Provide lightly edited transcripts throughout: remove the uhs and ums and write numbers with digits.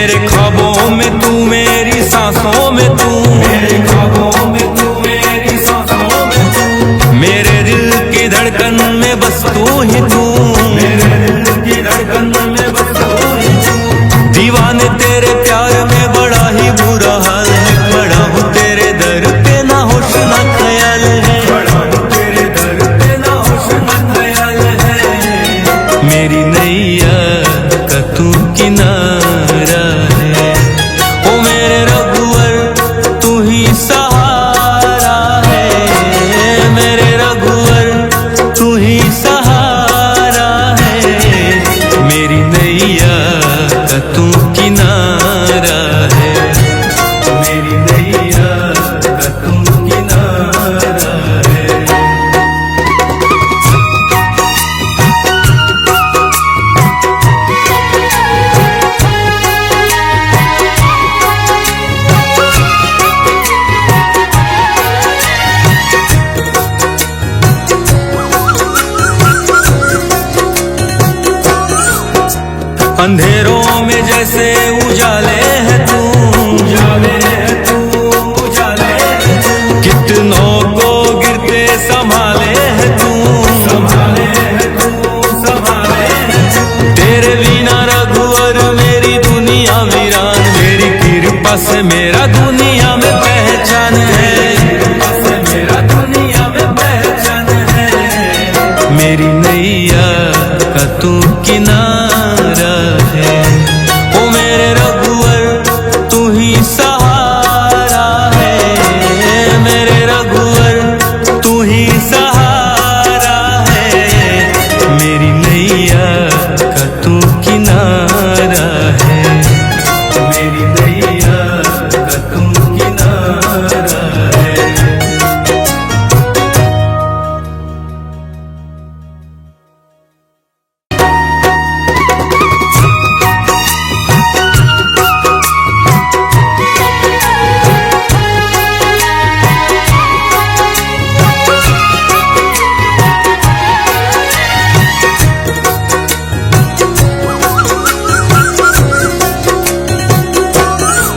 मेरे ख्वाबों में तू, मेरी सांसों में तू, मेरे ख्वाबों में तू, मेरी सांसों में तू, मेरे दिल की धड़कन में बस तू ही तू, मेरे दिल की धड़कन में बस तू ही तू। दीवाने तेरे प्यार में बड़ा ही बुरा हाल है, बड़ा हूँ तेरे दर पे ना होश ना ख्याल है, बड़ा हूँ तेरे दर पे ना होश ना ख्याल है। मेरी नैया का तू किनारा है, ओ मेरे रघुवर तू ही सहारा है, मेरे रघुवर तू ही सहारा है। मेरी नैया का तू किनारा है, मेरी नैया का तू किनारा है। अंधेरों में जैसे उजाले है तू, उजाले है तू, उजाले है तू। कितनों को गिरते संभाले है तू, संभाले है तू, संभाले है तू। तेरे बिना रघुवर मेरी दुनिया वीरान, मेरी कृपा से मेरा दुनिया में पहचान है, कृपा से मेरा दुनिया में पहचान है। मेरी नैया का तू किनारा है, ओ मेरे रघुवर तू ही सहारा है, मेरे रघुवर तू ही सहारा है। मेरी नैया का तू किनारा है, मेरी नैया का तू किनारा है।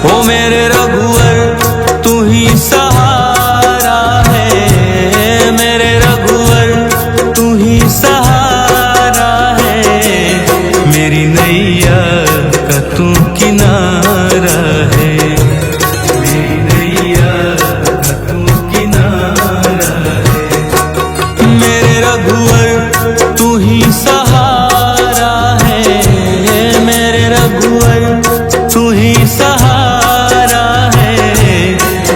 ओ मेरे रघुवर तू ही सहारा है, मेरे रघुवर तू ही सहारा है। मेरी नैया का तू किनारा है, मेरी नैया का तू किनारा है। मेरे रघुवर तू ही सहारा है, मेरे रघुवर तू ही सहारा है।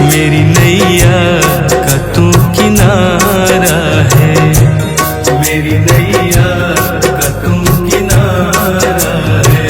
मेरी नैया का तू किनारा है, मेरी नैया का तू किनारा है।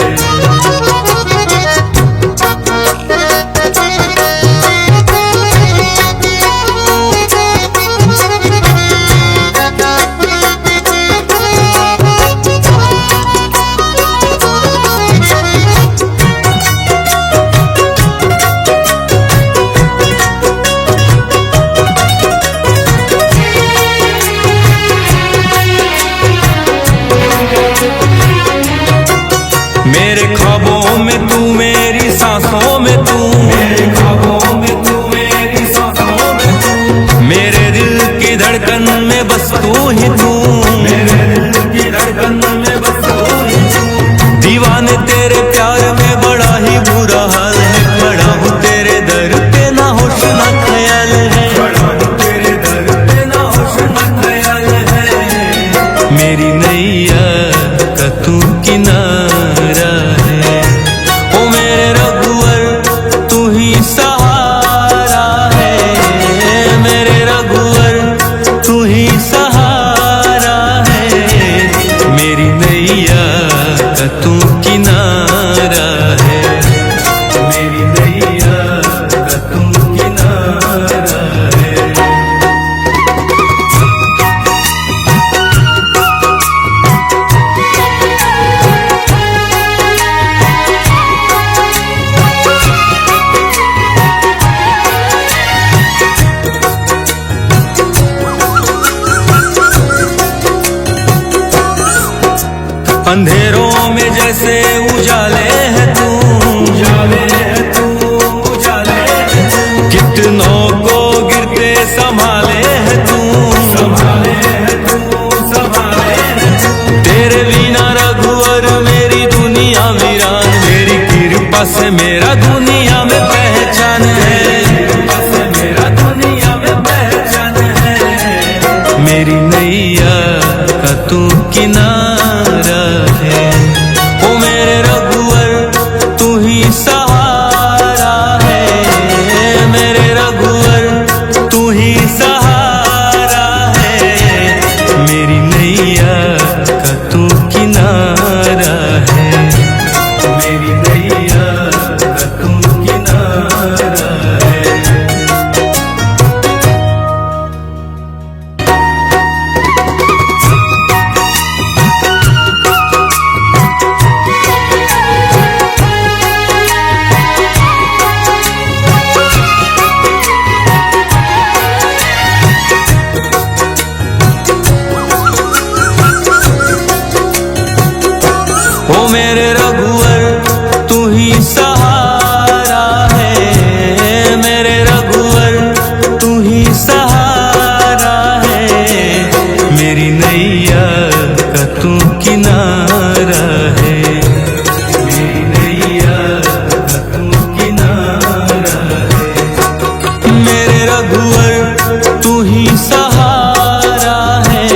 मेरे ख्वाबों में तू, मेरी सांसों में तू, मेरे ख्वाबों में तू, मेरी सांसों में तू, मेरे दिल की धड़कन में बस तू ही तू, मेरे दिल की धड़कन में बस तू ही तू। दीवाने तेरे प्यार में बड़ा ही बुरा हाल है, बड़ा हूँ तेरे दर पे ना होश ना ख्याल है, बड़ा हूँ तेरे दर पे ना होश ना ख्याल है। मेरी नैया का तू किनारा है, ओ मेरे रघुवर तू ही सहारा है, मेरे रघुवर तू ही सहारा है। मेरी नैया का तू किनारा है, मेरी नैया का तू किनारा है। अंधेरों में जैसे उजाले है तू, कृपा से मेरा दुनिया में पहचान है, कृपा से मेरा दुनिया में पहचान है। मेरी नैया का तू किनारा है, ओ मेरे रघुवर तू ही सहारा है, मेरे रघुवर तू ही सहारा है। मेरी नैया का तू किनारा है, मेरी नैया का तू किनारा है। ओ मेरे रघुवर तू ही सहारा है, मेरे रघुवर तू ही सहारा है। मेरी नैया का तू किनारा है, मेरी नैया का तू किनारा है। मेरे रघुवर तू ही सहारा है,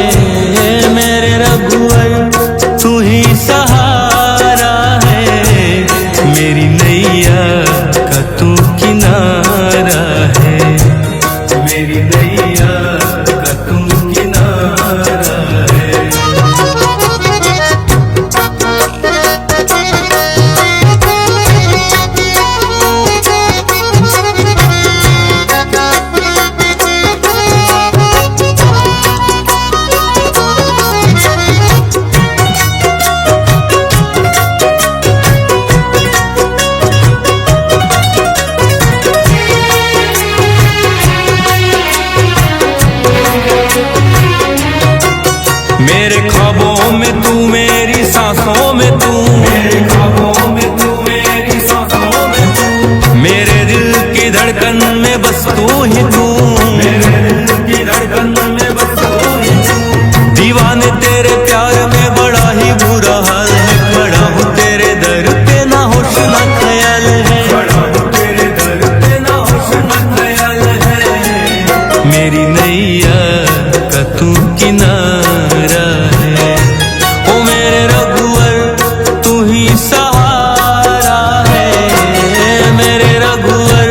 मेरे रघुवर तू ही सहारा है। मेरी नैया का तू किनारा है, मेरी नैया का तू किनारा है। मेरे ख्वाबों में तू, मेरी सांसों में तू, मेरे ख्वाबों में तू, मेरी सांसों में तू, मेरे दिल की धड़कन में बस तू ही तू, मेरे दिल की धड़कन में बस तू ही तू। दीवाने तेरे प्यार में बड़ा ही बुरा हाल है, खड़ा हूँ तेरे दर पे ना होश ना ख्याल है, खड़ा हूँ तेरे दर पे ना होश ना ख्याल है। मेरी नैया का तू किनारा है, ओ मेरे रघुवर तू ही सहारा है, मेरे रघुवर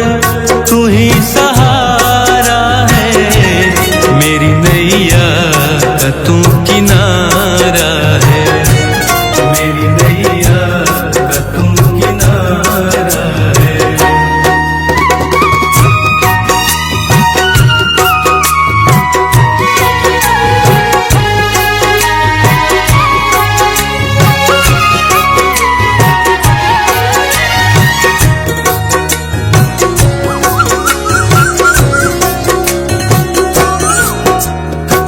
तू ही सहारा है। मेरी नैया का तू किनारा है, मेरी नैया का तू किनारा है।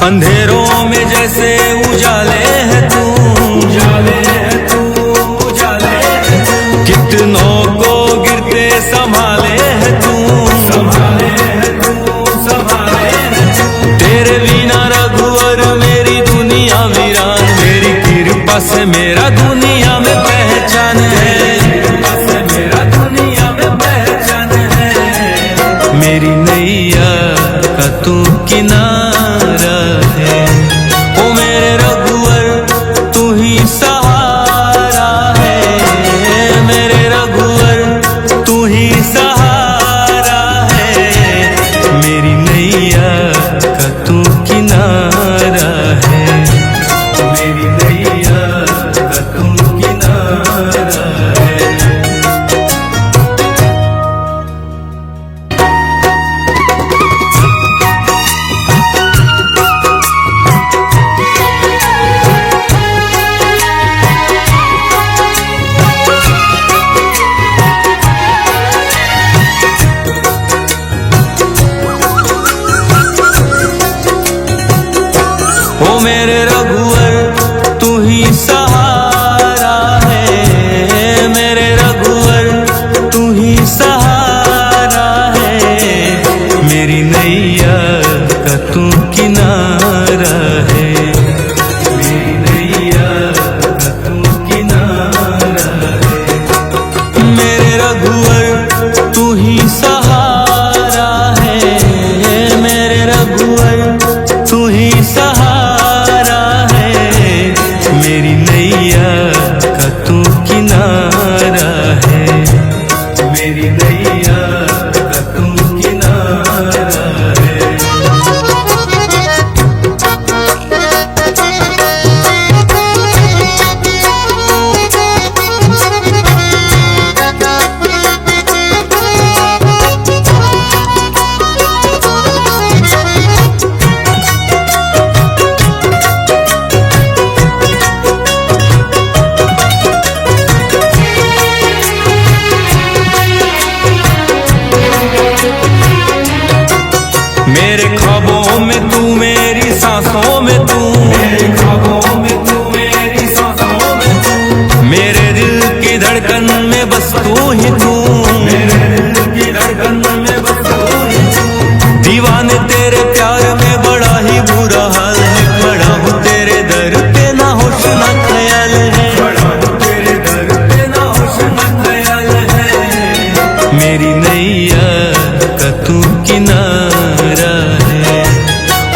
अंधेरों में जैसे उजाले है तू, उजाले है तू, उजाले है तू। कितनों को गिरते संभाले है तू, संभाले है तू, संभाले है तू। तेरे बिना रघुवर मेरी दुनिया वीरान, मेरी कृपा से मेरा दुनिया में पहचान है, कृपा से मेरा दुनिया में पहचान है। मेरी नैया का तू किनारा है, ओ मेरे रघुवर तू ही सहारा है, मेरे रघुवर तू ही सहारा है। मेरी नैया का तू किनारा है, मेरी नैया का तू किनारा है। ओ मेरे रघुवर तू ही सहारा है, मेरे रघुवर तू ही सहारा है। मेरी नैया का तू किनारा है, मेरी नैया का तू किनारा है। मेरे रघुवर तू ही सहारा है, मेरे रघुवर तू ही सहारा है, मेरी नैया का तू किनारा है, मेरी नैया का तू किनारा है। मेरे ख्वाबों में तू, मेरी सांसों में तू, मेरे ख्वाबों में तू, मेरी सांसों में तू, मेरे दिल की धड़कन में बस तू ही तू, मेरे दिल की धड़कन में बस तू ही तू। दीवाने तेरे प्यार में बड़ा ही बुरा हाल है, खड़ा हूँ तेरे दर पे ना होश ना ख्याल है, खड़ा हूँ तेरे दर पे ना होश ना ख्याल है, मेरी नैया का तू किनारा है,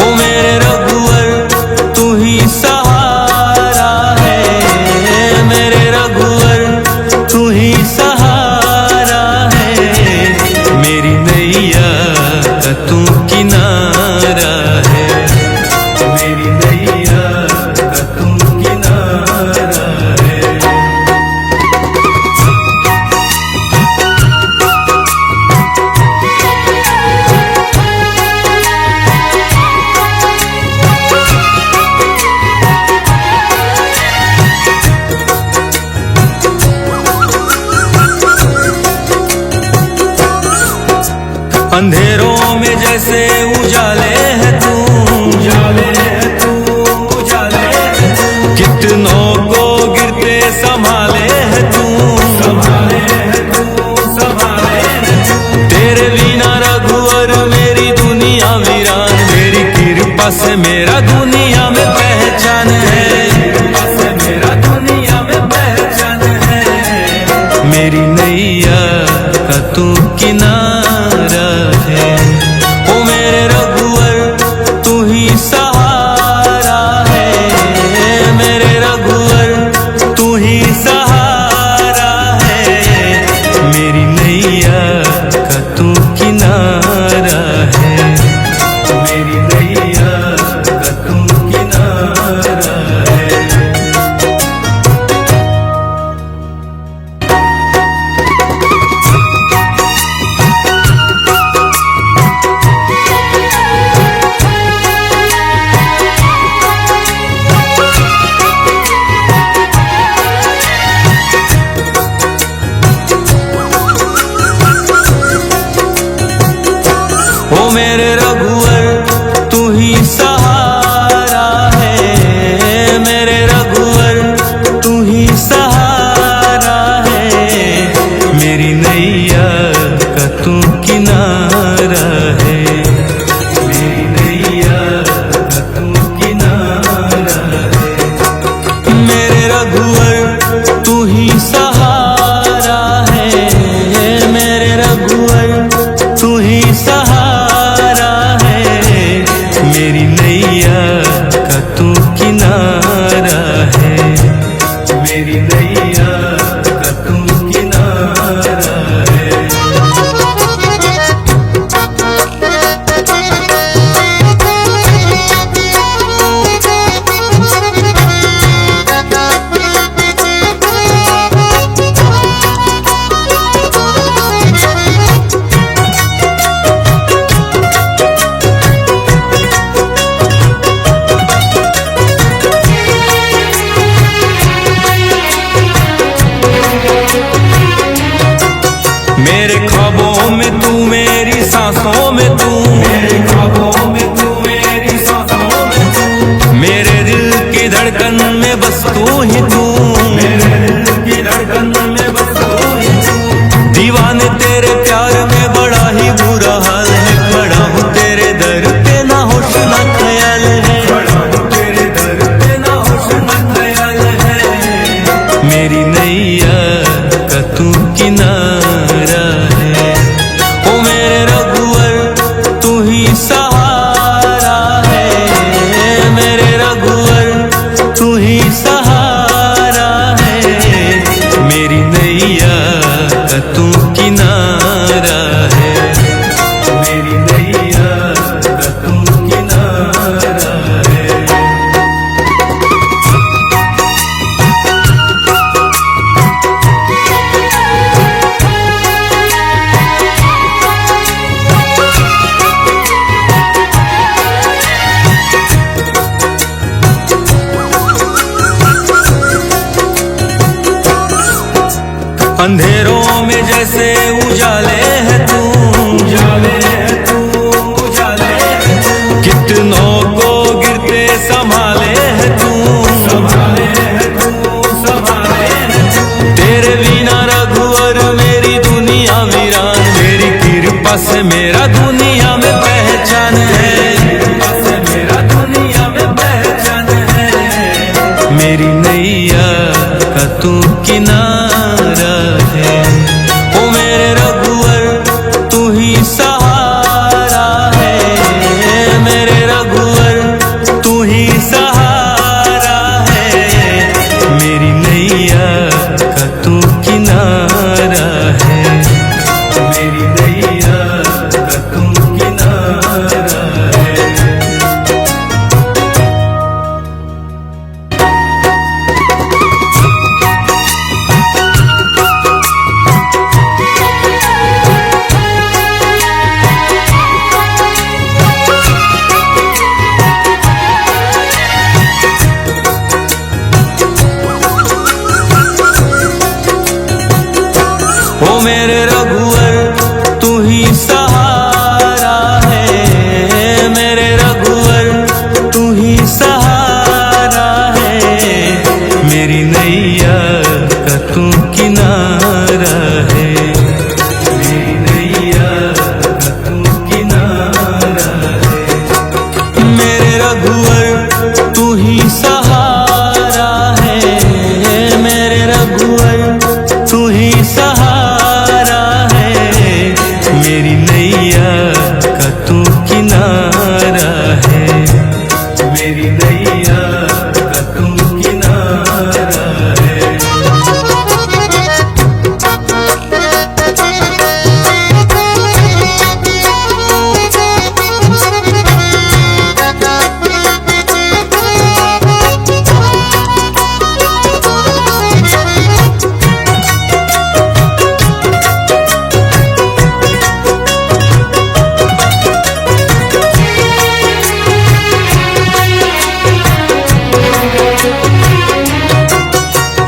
ओ मेरे रघुवर तू ही सहारा है, मेरे रघुवर तू ही सहारा है, मेरी नैया का तू किनारा है, मेरी नैया का तू किनारा है। अंधेरों में जैसे उजाले है तू, उजाले है तू, उजाले है तू, कितनों को गिरते संभाले है तू, संभाले है तू, संभाले है तू। तेरे बिना रघुवर मेरी दुनिया वीरान, मेरी कृपा से मेरा दुनिया में पहचान है, कृपा से मेरा दुनिया में पहचान है, मेरी नैया का तू किनारा है, ओ मेरे रघुवर तू ही सहारा है, मेरे रघुवर तू ही सहारा है, मेरी नैया का तू किनारा है, मेरी नैया का तू किनारा है। ओ मेरे रघुवर तू ही सहारा है, मेरे रघुवर तू ही सहारा है, मेरी नैया का तू किनारा है, मेरी नैया का तू किनारा है, मेरे रघुवर तू ही सहारा है, मेरे रघुवर तू ही सहारा है, मेरी नैया का तू किनारा है, मेरी नैया का तू किनारा है। मेरे ख्वाबों में तू, मेरी सांसों में तू, मेरे ख्वाबों में तू, मेरी सांसों में तू, मेरे दिल की धड़कन में बस तू ही तू, मेरे दिल की धड़कन में बस तू ही तू। दीवाने तेरे प्यार में बड़ा ही बुरा हाल है, खड़ा हूँ तेरे दर पे ना होश ना ख्याल है, खड़ा हूँ तेरे दर पे ना होश ना ख्याल है, मेरी नैया का तू किनारा अंधेरों में जैसे उजाले है तू, उजाले है तू, उजाले है तू। कितनों को गिरते संभाले है तू, संभाले है तू, संभाले है तू। तेरे बिना रघुवर मेरी दुनिया वीरान, मेरी कृपा से मेरा दुनिया में पहचान है, कृपा से मेरा दुनिया में पहचान है। मेरी नैया का तू किनारा है, ओ मेरे रघुवर तू ही सहारा है, मेरे रघुवर तू ही सहारा है। मेरी नैया का तू किनारा है, मेरी नैया का तू किनारा है। ओ मेरे रघुवर तू ही सहारा है, मेरे रघुवर तू ही सहारा है। मेरी नैया का तू किनारा है, मेरी नैया का तू किनारा है। मेरे रघुवर तू ही सहारा है, मेरे रघुवर तू ही सहारा है। मेरी नैया का तू किनारा है, मेरी नैया का तू किनारा है।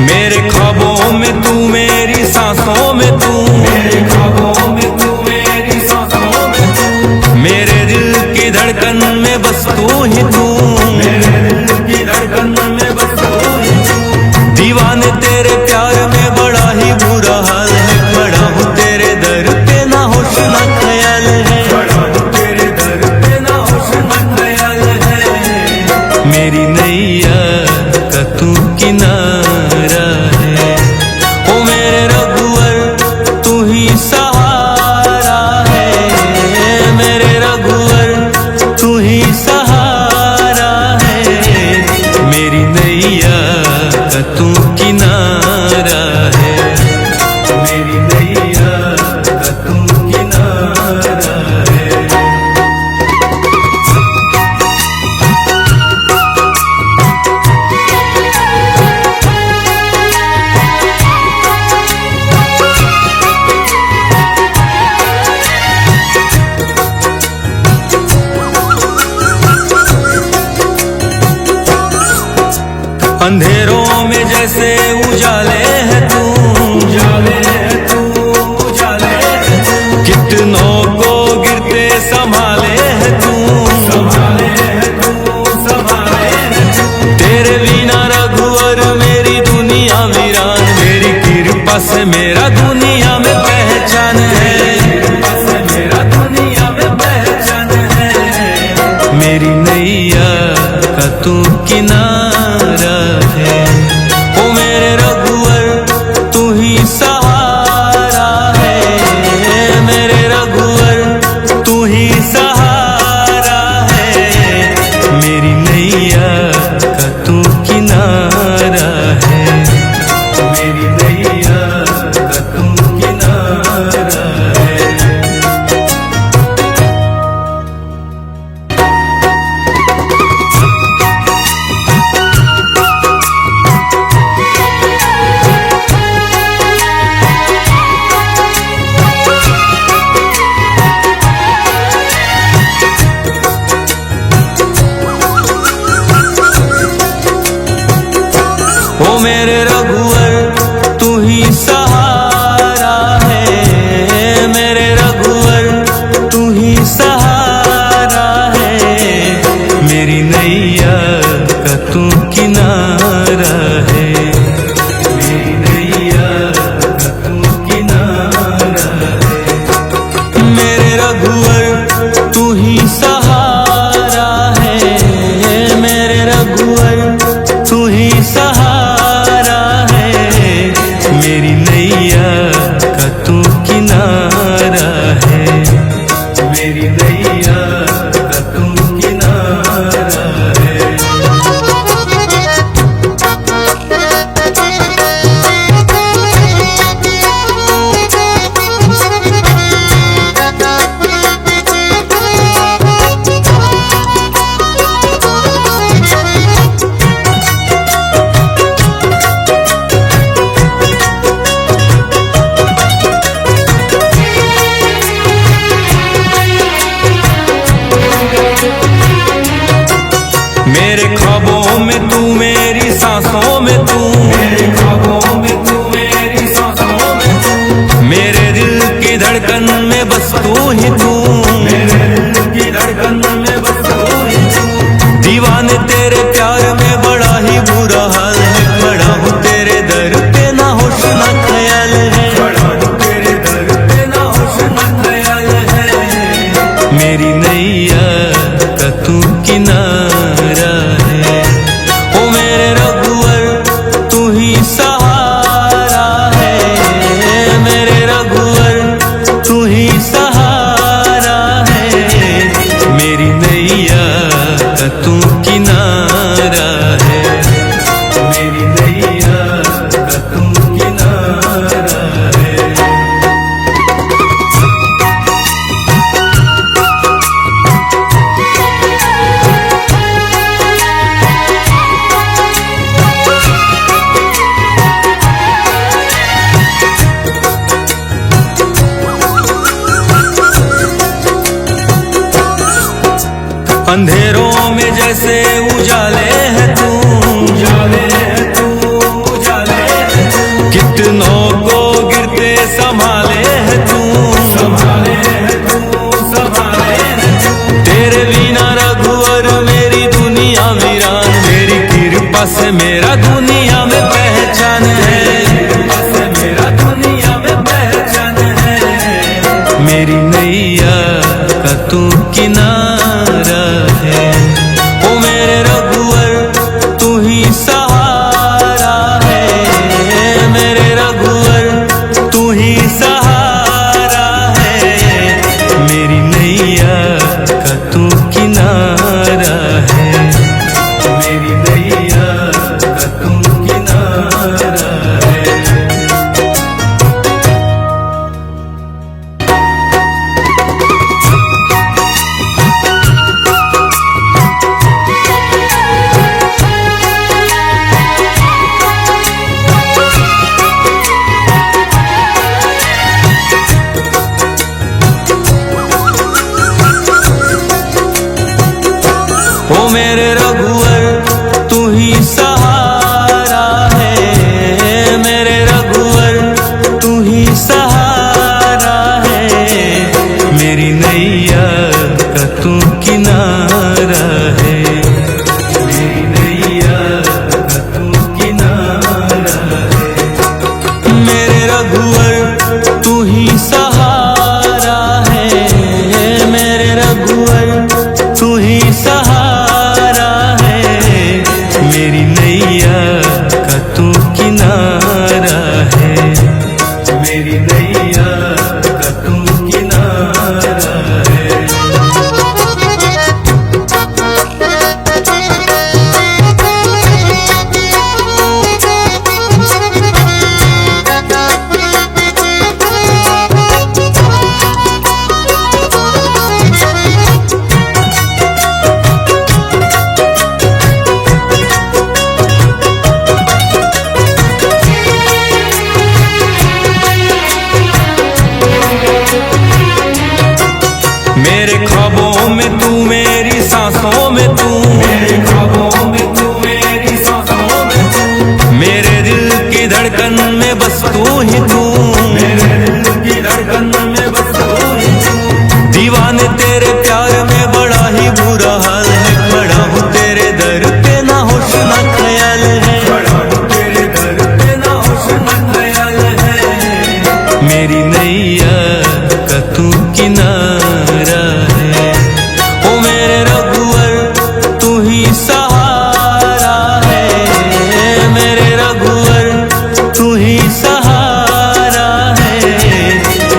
मेरे ख्वाबों में तू, मेरी सांसों में तू, मेरे ख्वाबों में तू, मेरी सांसों में तू। मेरे दिल की धड़कन में बस तू ही तू, मेरे दिल की धड़कन में बस तू ही तू। दीवाने तेरे प्यार में बड़ा ही बुरा हाल है, खड़ा हूँ तेरे दर पे ना होश ना ख्याल है, खड़ा हूँ तेरे दर पे ना होश ना ख्याल है। मेरी नैया का तू किनारा है, ओ मेरे रघुवर तू ही सहारा है, मेरे रघुवर तू ही सहारा है। मेरी नैया का तू किनारा है, मेरी नैया का तू किनारा है। अंधेरों में जैसे उजाले है तू, उजाले है तू, उजाले है तू। कितनों को गिरते संभाले है तू, संभाले है तू, संभाले है तू। तेरे बिना रघुवर मेरी दुनिया वीरान, मेरी कृपा से मेरा दुनिया में पहचान है, कृपा से मेरा दुनिया में पहचान है। मेरी नैया का तू किनारा है, ओ मेरे रघुवर तू ही सहारा है, मेरे रघुवर तू ही सहारा है। मेरी नैया का तू किनारा है, मेरी नैया का तू किनारा है। अंधेरों में जैसे उजाले है तू, उजाले है तू, उजाले है तू। कितनों को गिरते संभाले है तू, संभाले है तू, संभाले है तू। तेरे बिना रघुवर मेरी दुनिया वीरान, मेरी कृपा से मेरा दुनिया में पहचान है, कृपा से मेरा दुनिया में पहचान है। मेरी नैया का तू किनारा है, ओ मेरे रघुवर तू ही सहारा है, मेरे रघुवर तू ही सहारा है। मेरी नैया का तू किनारा है, मेरी नैया का तू किनारा है। ओ मेरे रघुवर तू ही सहारा है, मेरे रघुवर तू ही सहारा है। मेरी नैया का तू किनारा है, मेरी नैया का तू किनारा है। मेरे रघुवर तू ही सहारा है, मेरे रघुवर तू ही सहारा है। मेरी नैया का तू किनारा है, मेरी नैया का तू किनारा है। मेरे ख्वाबों में तू, मेरी सांसों में तू, मेरे ख्वाबों में तू, मेरी सांसों में तू। मेरे दिल की धड़कन में बस तू ही तू, मेरे दिल की धड़कन में बस तू ही तू। दीवाने तेरे प्यार में बड़ा ही बुरा हाल है, खड़ा हूँ तेरे दर पे ना होश ना ख्याल है, खड़ा हूँ तेरे दर पे ना होश ना ख्याल है। मेरी नैया का तू किनारा है, ओ मेरे रघुवर तू ही सहारा है, मेरे रघुवर तू ही सहारा है।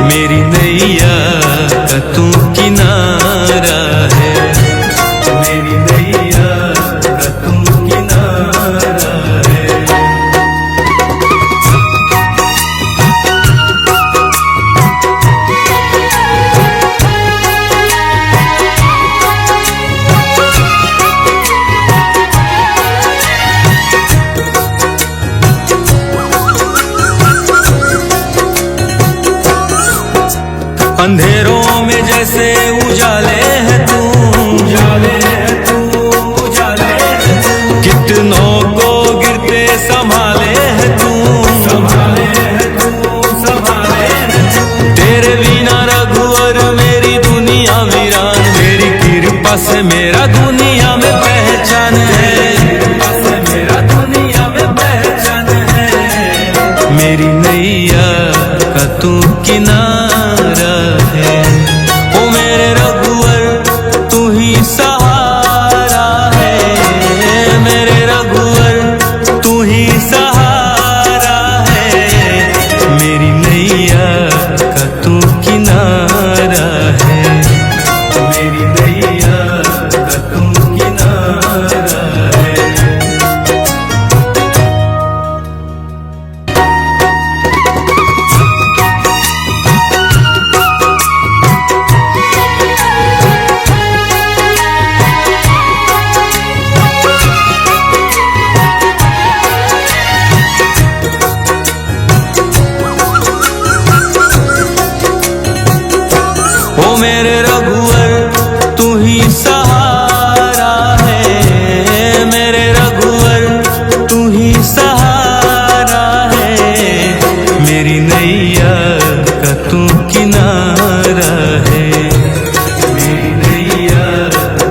मेरी नैया का तू किनारा है, मेरी नैया का तू किनारा है। अंधेरों में जैसे उजाले है तू, उजाले है तू, उजाले है तू। कितनों को गिरते संभाले है तू, संभाले है तू, संभाले है तू। तेरे बिना रघुवर मेरी दुनिया वीरान, मेरी कृपा से मेरा दुनिया में पहचान है, कृपा से मेरा दुनिया में पहचान है। मेरी नैया का तू किनारा है, ओ मेरे रघुवर तू ही सहारा है, मेरे रघुवर तू ही सहारा है। मेरी नैया का तू किनारा है, मेरी नैया का तू किनारा है। मेरे रघुवर तू ही सहारा का तू किनारा है, मेरी नैया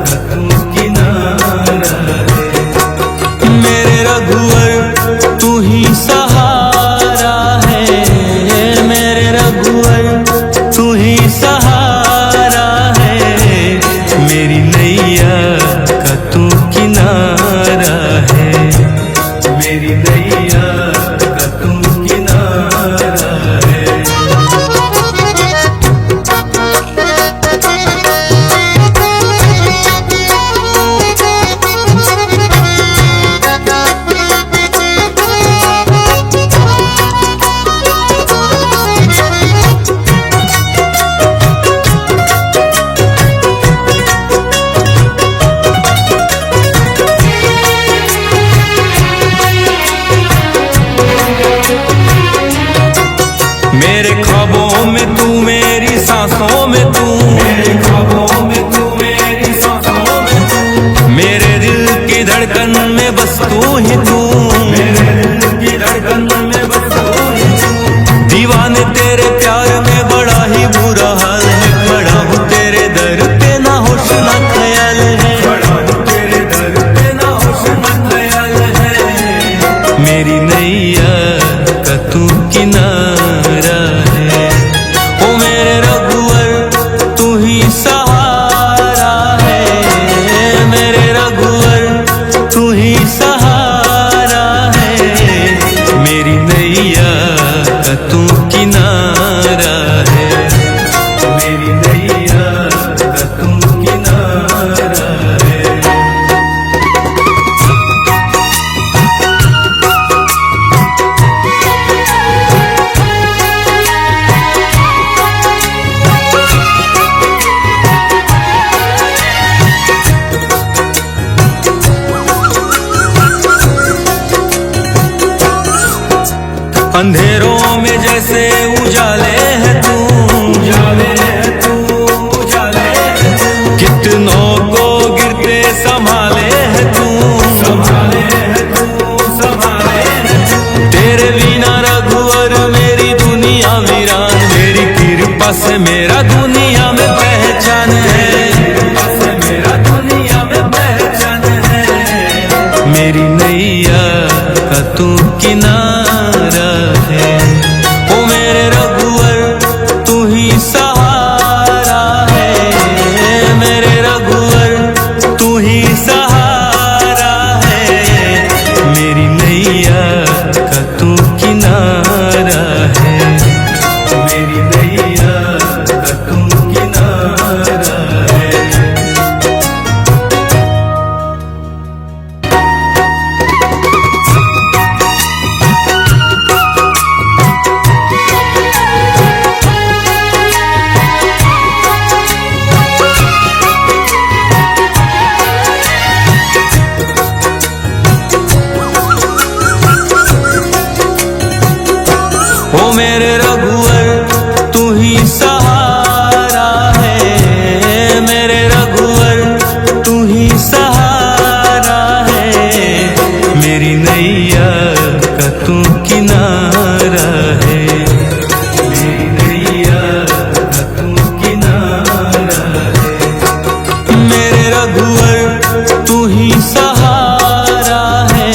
का तू किनारा है। मेरे रघुवर तू ही सहारा है, मेरे रघुवर तू ही सहारा है, मेरी नैया का तू किनारा है, मेरी नैया का तू किनारा है। मेरे ख्वाबों में तू, मेरी सांसों में तू, मेरे ख्वाबों में तू, मेरी सांसों में तू, मेरे दिल की धड़कन में बस तू ही तू, मेरे दिल की धड़कन में बस तू ही तू। दीवाने तेरे प्यार में बड़ा ही बुरा हाल है, खड़ा हूँ तेरे दर पे ना होश ना ख्याल है, खड़ा हूँ तेरे दर पे ना होश ना ख्याल है, मेरी नैया का तू किनारा है। ओ मेरे रघुवर तू ही सहारा है, मेरे रघुवर तू ही सहारा है, मेरी नैया का तू किनारा है, मेरी नैया का तू किनारा है। अंधेरों में जैसे उजाले है तू, उजाले है तू, उजाले है तू, कितनों को गिरते संभाले है तू, संभाले है तू, संभाले है तू। तेरे बिना रघुवर मेरी दुनिया वीरान, मेरी कृपा से मेरा दुनिया में पहचान है, कृपा से मेरा दुनिया में पहचान है, मेरी नैया का तू किनारा है। ओ मेरे रघुवर तू ही सहारा है, मेरे रघुवर तू ही सहारा है, मेरी नैया का तू किनारा है, मेरी नैया का तू किनारा है। ओ मेरे रघुवर तू ही सहारा है, मेरे रघुवर तू ही सहारा है, मेरी नैया का तू किनारा है, मेरी नैया का तू किनारा है। मेरे रघुवर तू ही सहारा है,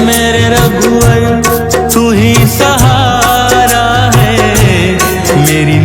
मेरे रघुवर तू ही सहारा है, मेरी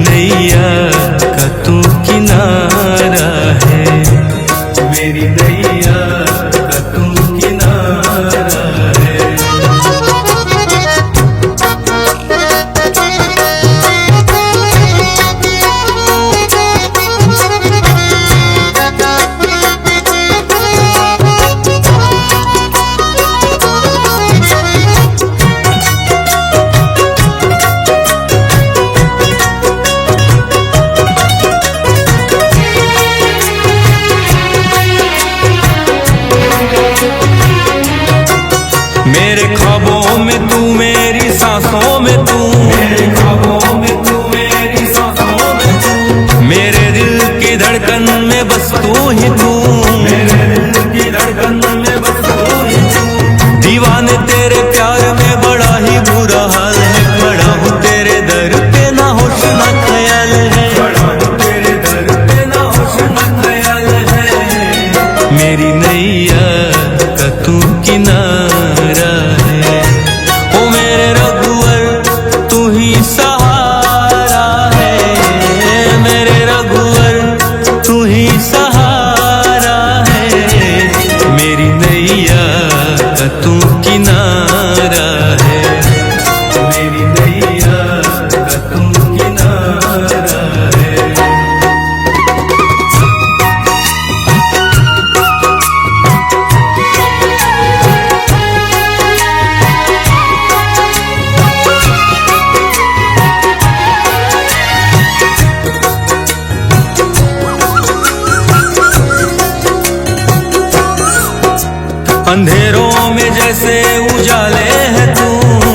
अंधेरों में जैसे उजाले है तू,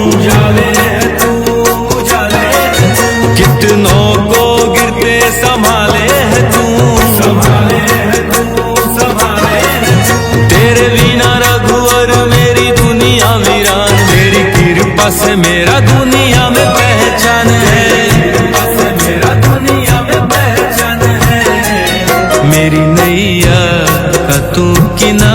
उजाले है तू, उजाले है तू। कितनों को गिरते संभाले है तू, संभाले है तू, संभाले है तू। तेरे बिना रघुवर मेरी दुनिया वीरान, तेरी कृपा से मेरा दुनिया में पहचान है, कृपा से मेरा दुनिया में पहचान है। मेरी नैया का तू किनारा